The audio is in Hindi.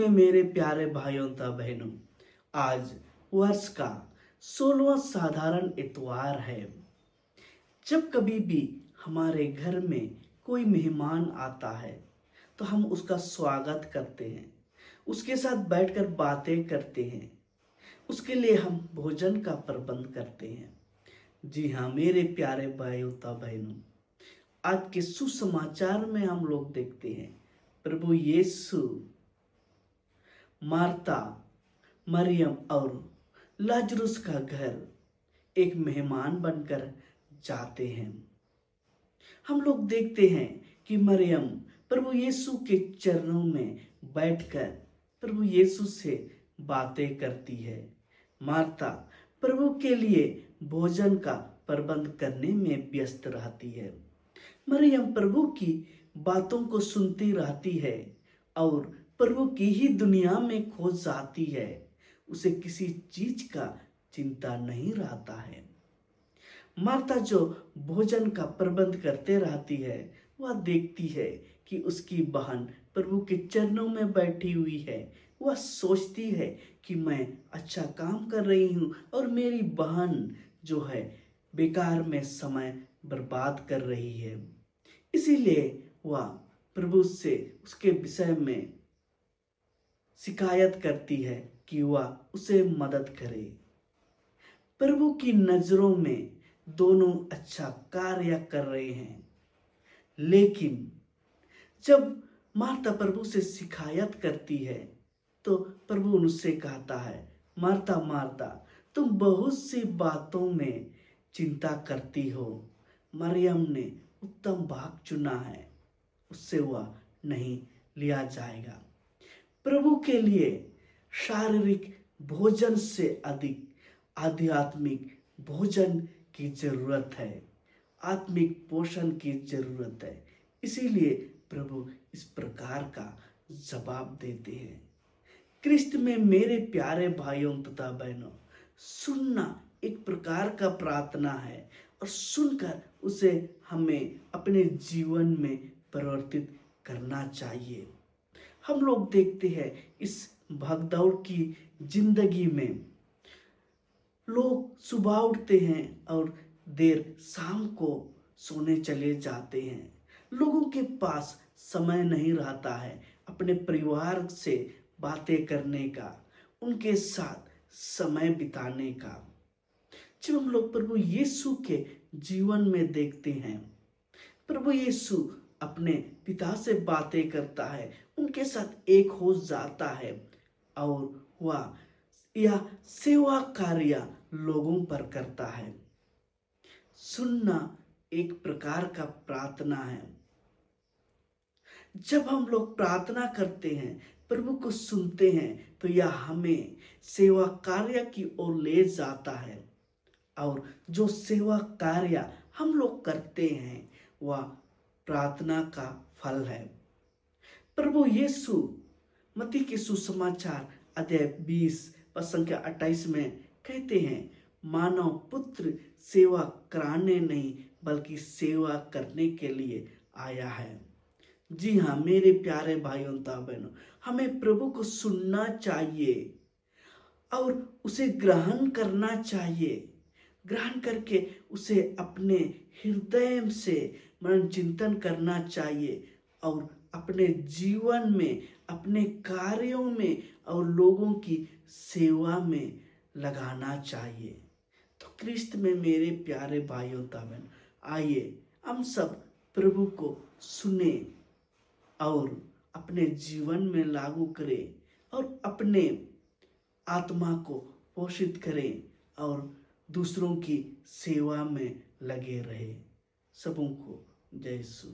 में मेरे प्यारे भाइयों तथा बहनों, आज वर्ष का 16वां साधारण इतवार है। जब कभी भी हमारे घर में कोई मेहमान आता है तो हम उसका स्वागत करते हैं, उसके साथ बैठकर बातें करते हैं, उसके लिए हम भोजन का प्रबंध करते हैं। जी हाँ मेरे प्यारे भाइयों तथा बहनों, आज के सुसमाचार में हम लोग देखते हैं प्रभु यीशु मार्ता, मरियम और लाजरुस का घर एक मेहमान बनकर जाते हैं। हम लोग देखते हैं कि मरियम प्रभु यीशु के चरणों में बैठकर प्रभु यीशु से बातें करती है। मार्ता प्रभु के लिए भोजन का प्रबंध करने में व्यस्त रहती है। मरियम प्रभु की बातों को सुनती रहती है और प्रभु की ही दुनिया में खो जाती है। उसे किसी चीज का चिंता नहीं रहता है। मार्ता जो भोजन का प्रबंध करते रहती है, वह देखती है कि उसकी बहन प्रभु के चरणों में बैठी हुई है। वह सोचती है कि मैं अच्छा काम कर रही हूँ और मेरी बहन जो है बेकार में समय बर्बाद कर रही है। इसीलिए वह प्रभु से उसके विषय में शिकायत करती है कि वह उसे मदद करे। प्रभु की नजरों में दोनों अच्छा कार्य कर रहे हैं, लेकिन जब मार्ता प्रभु से शिकायत करती है तो प्रभु उनसे कहता है, मार्ता मार्ता तुम बहुत सी बातों में चिंता करती हो, मरियम ने उत्तम भाग चुना है, उससे वह नहीं लिया जाएगा। प्रभु के लिए शारीरिक भोजन से अधिक आध्यात्मिक भोजन की जरूरत है, आत्मिक पोषण की जरूरत है। इसीलिए प्रभु इस प्रकार का जवाब देते हैं। क्रिस्त में मेरे प्यारे भाइयों तथा बहनों, सुनना एक प्रकार का प्रार्थना है और सुनकर उसे हमें अपने जीवन में परिवर्तित करना चाहिए। हम लोग देखते हैं इस भागदौड़ की जिंदगी में लोग सुबह उठते हैं और देर शाम को सोने चले जाते हैं। लोगों के पास समय नहीं रहता है अपने परिवार से बातें करने का, उनके साथ समय बिताने का। जब हम लोग प्रभु यीशु के जीवन में देखते हैं, प्रभु यीशु अपने पिता से बातें करता है, उनके साथ एक हो जाता है और वह यह सेवा कार्य लोगों पर करता है। सुनना एक प्रकार का प्रार्थना है। जब हम लोग प्रार्थना करते हैं, प्रभु को सुनते हैं, तो यह हमें सेवा कार्य की ओर ले जाता है और जो सेवा कार्य हम लोग करते हैं वह प्रार्थना का फल है। प्रभु यीशु मत्ती के सुसमाचार अध्याय 20 पद संख्या 28 में कहते हैं, मानव पुत्र सेवा कराने नहीं बल्कि सेवा करने के लिए आया है। जी हाँ मेरे प्यारे भाइयों तथा बहनों, हमें प्रभु को सुनना चाहिए और उसे ग्रहण करना चाहिए। ग्रहण करके उसे अपने हृदय से मनन चिंतन करना चाहिए और अपने जीवन में, अपने कार्यों में और लोगों की सेवा में लगाना चाहिए। तो क्रिस्त में मेरे प्यारे भाइयों तथा बहन, आइए हम सब प्रभु को सुने और अपने जीवन में लागू करें और अपने आत्मा को पोषित करें और दूसरों की सेवा में लगे रहे। सबों को जय यीशु।